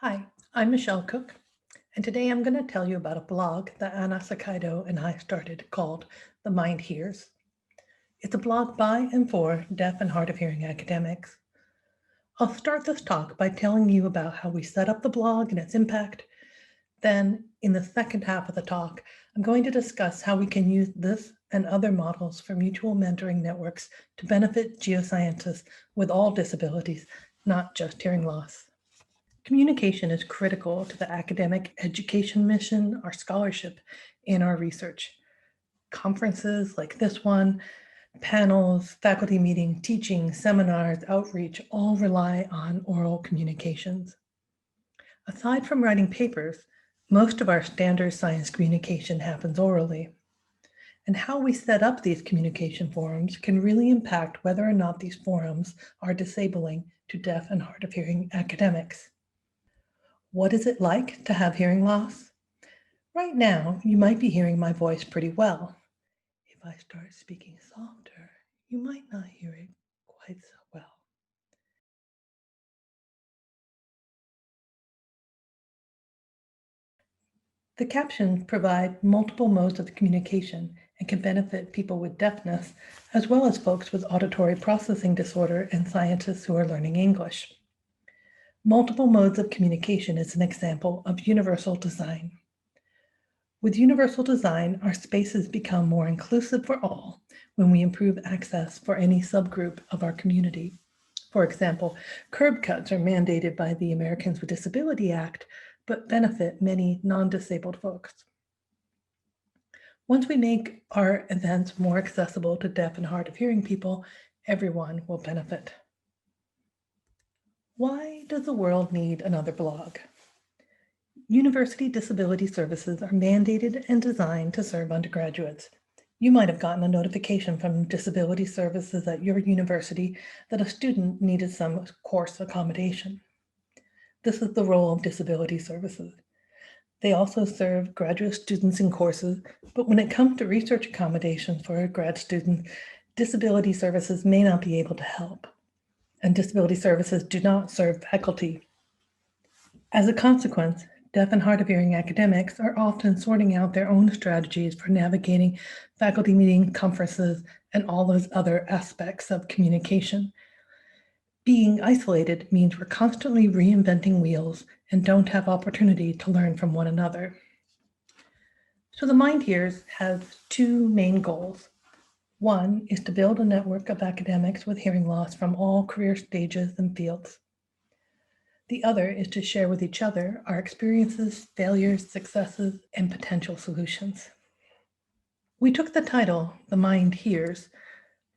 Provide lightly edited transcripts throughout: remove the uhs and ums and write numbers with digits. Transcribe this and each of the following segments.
Hi, I'm Michelle Cooke, and today I'm going to tell you about a blog that Anna Sakaido and I started called The Mind Hears. It's a blog by and for deaf and hard of hearing academics. I'll start this talk by telling you about how we set up the blog and its impact. Then, in the second half of the talk, I'm going to discuss how we can use this and other models for mutual mentoring networks to benefit geoscientists with all disabilities, not just hearing loss. Communication is critical to the academic education mission, our scholarship, and our research. Conferences like this one, panels, faculty meeting, teaching, seminars, outreach, all rely on oral communications. Aside from writing papers, most of our standard science communication happens orally. And how we set up these communication forums can really impact whether or not these forums are disabling to deaf and hard of hearing academics. What is it like to have hearing loss? Right now, you might be hearing my voice pretty well. If I start speaking softer, you might not hear it quite so well. The captions provide multiple modes of communication and can benefit people with deafness, as well as folks with auditory processing disorder and scientists who are learning English. Multiple modes of communication is an example of universal design. With universal design, our spaces become more inclusive for all when we improve access for any subgroup of our community. For example, curb cuts are mandated by the Americans with Disability Act, but benefit many non-disabled folks. Once we make our events more accessible to deaf and hard of hearing people, everyone will benefit. Why does the world need another blog? University disability services are mandated and designed to serve undergraduates. You might have gotten a notification from disability services at your university that a student needed some course accommodation. This is the role of disability services. They also serve graduate students in courses, but when it comes to research accommodations for a grad student, disability services may not be able to help, and disability services do not serve faculty. As a consequence, deaf and hard of hearing academics are often sorting out their own strategies for navigating faculty meetings, conferences, and all those other aspects of communication. Being isolated means we're constantly reinventing wheels and don't have opportunity to learn from one another. So the Mind Hears has two main goals. One is to build a network of academics with hearing loss from all career stages and fields. The other is to share with each other our experiences, failures, successes, and potential solutions. We took the title, The Mind Hears,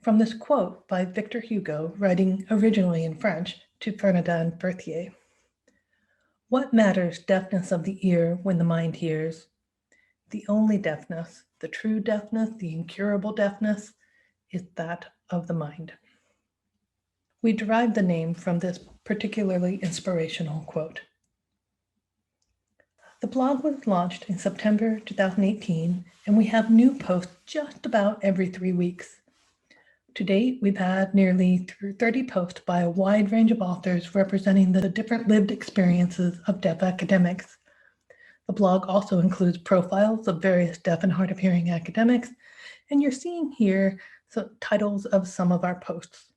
from this quote by Victor Hugo, writing originally in French to Ferdinand Berthier. What matters deafness of the ear when the mind hears? The only deafness, the true deafness, the incurable deafness, is that of the mind. We derived the name from this particularly inspirational quote. The blog was launched in September 2018, and we have new posts just about every 3 weeks. To date, we've had nearly 30 posts by a wide range of authors representing the different lived experiences of deaf academics. The blog also includes profiles of various deaf and hard of hearing academics, and you're seeing here some titles of some of our posts.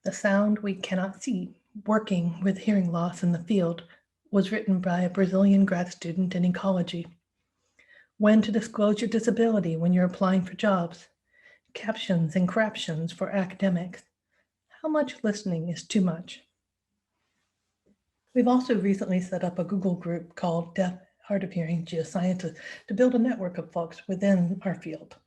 The Sound We Cannot See, Working with Hearing Loss in the Field, was written by a Brazilian grad student in ecology. When to disclose your disability when you're applying for jobs. Captions and craptions for academics. How much listening is too much? We've also recently set up a Google group called Deaf Hard of Hearing Geoscientists to build a network of folks within our field.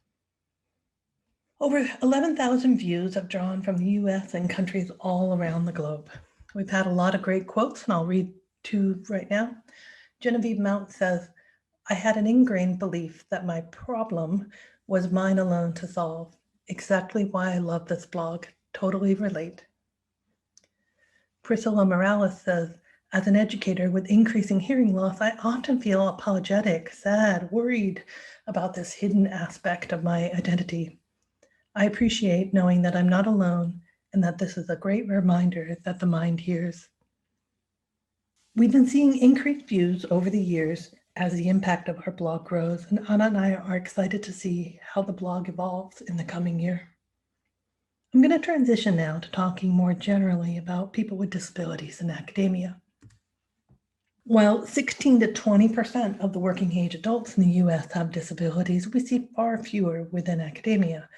Over 11,000 views have drawn from the US and countries all around the globe. We've had a lot of great quotes, and I'll read two right now. Genevieve Mount says, I had an ingrained belief that my problem was mine alone to solve. Exactly why I love this blog. Totally relate. Priscilla Morales says, as an educator with increasing hearing loss, I often feel apologetic, sad, worried about this hidden aspect of my identity. I appreciate knowing that I'm not alone and that this is a great reminder that the mind hears. We've been seeing increased views over the years as the impact of our blog grows, and Anna and I are excited to see how the blog evolves in the coming year. I'm going to transition now to talking more generally about people with disabilities in academia. While 16 to 20% of the working age adults in the US have disabilities, we see far fewer within academia.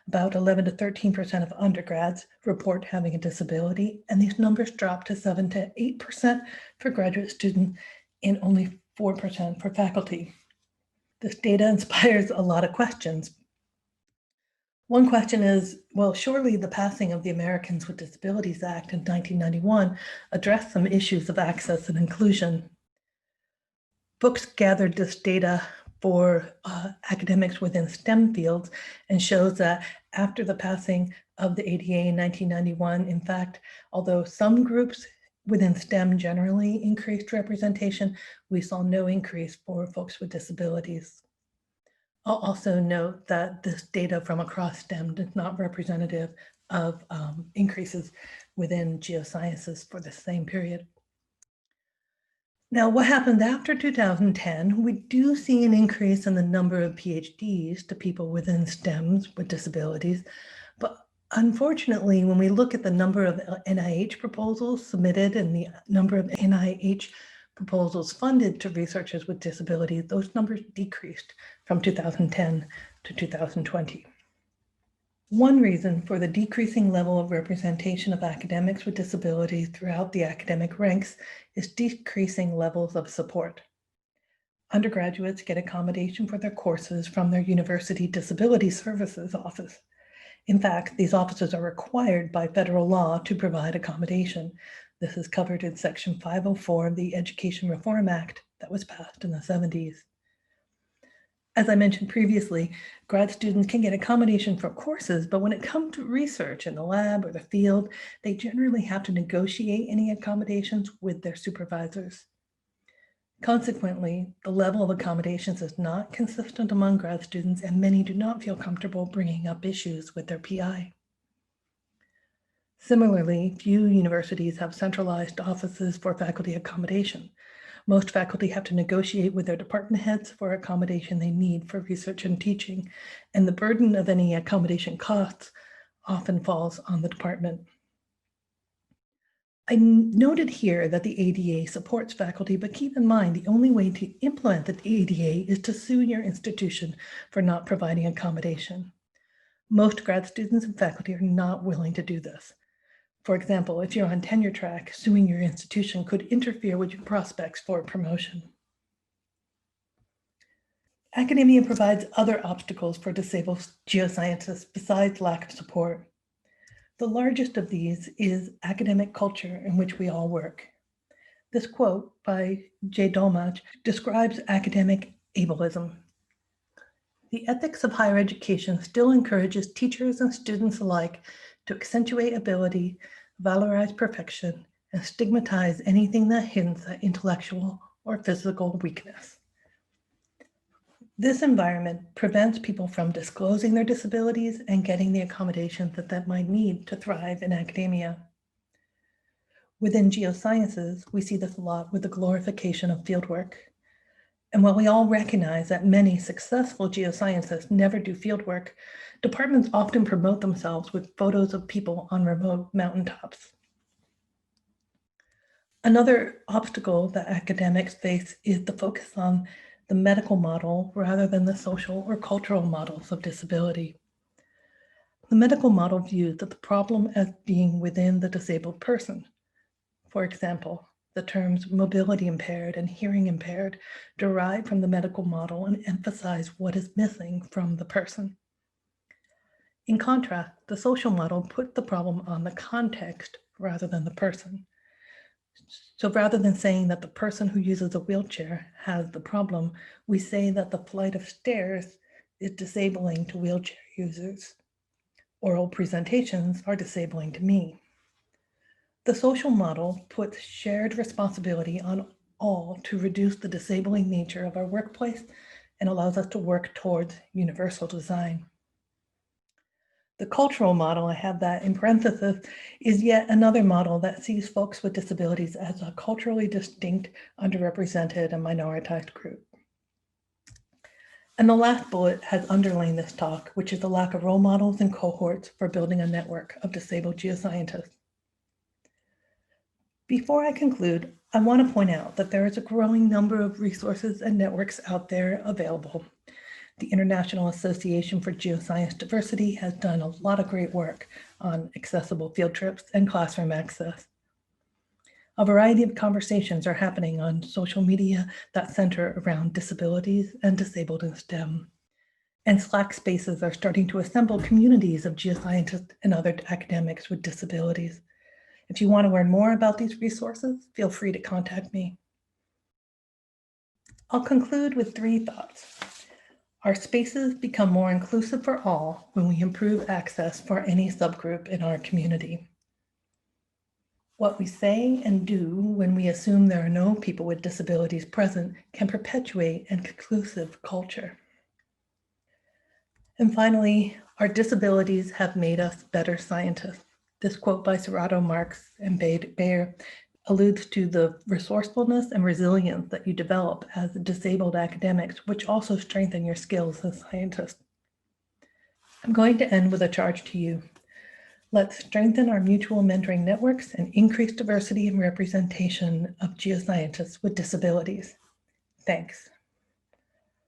About 11 to 13% of undergrads report having a disability, and these numbers drop to 7 to 8% for graduate students and only 4% for faculty. This data inspires a lot of questions. One question is, well, surely the passing of the Americans with Disabilities Act in 1991 addressed some issues of access and inclusion. Books gathered this data for academics within STEM fields and shows that after the passing of the ADA in 1991, in fact, although some groups within STEM generally increased representation, we saw no increase for folks with disabilities. I'll also note that this data from across STEM is not representative of increases within geosciences for the same period. Now, what happened after 2010, we do see an increase in the number of PhDs to people within STEMs with disabilities, but unfortunately, when we look at the number of NIH proposals submitted and the number of NIH proposals funded to researchers with disabilities, those numbers decreased from 2010 to 2020. One reason for the decreasing level of representation of academics with disabilities throughout the academic ranks is decreasing levels of support. Undergraduates get accommodation for their courses from their University Disability Services Office. In fact, these offices are required by federal law to provide accommodation. This is covered in Section 504 of the Education Reform Act that was passed in the 70s. As I mentioned previously, grad students can get accommodation for courses, but when it comes to research in the lab or the field, they generally have to negotiate any accommodations with their supervisors. Consequently, the level of accommodations is not consistent among grad students, and many do not feel comfortable bringing up issues with their PI. Similarly, few universities have centralized offices for faculty accommodation. Most faculty have to negotiate with their department heads for accommodation they need for research and teaching, and the burden of any accommodation costs often falls on the department. I noted here that the ADA supports faculty, but keep in mind the only way to implement the ADA is to sue your institution for not providing accommodation. Most grad students and faculty are not willing to do this. For example, if you're on tenure track, suing your institution could interfere with your prospects for promotion. Academia provides other obstacles for disabled geoscientists besides lack of support. The largest of these is academic culture in which we all work. This quote by J. Dolmach describes academic ableism. The ethics of higher education still encourages teachers and students alike to accentuate ability, valorize perfection, and stigmatize anything that hints at intellectual or physical weakness. This environment prevents people from disclosing their disabilities and getting the accommodations that they might need to thrive in academia. Within geosciences, we see this a lot with the glorification of fieldwork. And while we all recognize that many successful geoscientists never do fieldwork, departments often promote themselves with photos of people on remote mountaintops. Another obstacle that academics face is the focus on the medical model rather than the social or cultural models of disability. The medical model views the problem as being within the disabled person. For example, the terms mobility impaired and hearing impaired derive from the medical model and emphasize what is missing from the person. In contrast, the social model put the problem on the context rather than the person. So rather than saying that the person who uses a wheelchair has the problem, we say that the flight of stairs is disabling to wheelchair users. Oral presentations are disabling to me. The social model puts shared responsibility on all to reduce the disabling nature of our workplace and allows us to work towards universal design. The cultural model, I have that in parentheses, is yet another model that sees folks with disabilities as a culturally distinct, underrepresented, and minoritized group. And the last bullet has underlined this talk, which is the lack of role models and cohorts for building a network of disabled geoscientists. Before I conclude, I want to point out that there is a growing number of resources and networks out there available. The International Association for Geoscience Diversity has done a lot of great work on accessible field trips and classroom access. A variety of conversations are happening on social media that center around disabilities and disabled in STEM. And Slack spaces are starting to assemble communities of geoscientists and other academics with disabilities. If you want to learn more about these resources, feel free to contact me. I'll conclude with 3 thoughts. Our spaces become more inclusive for all when we improve access for any subgroup in our community. What we say and do when we assume there are no people with disabilities present can perpetuate an exclusive culture. And finally, our disabilities have made us better scientists. This quote by Serrato, Marx, and Bayer alludes to the resourcefulness and resilience that you develop as disabled academics, which also strengthen your skills as scientists. I'm going to end with a charge to you. Let's strengthen our mutual mentoring networks and increase diversity and representation of geoscientists with disabilities. Thanks.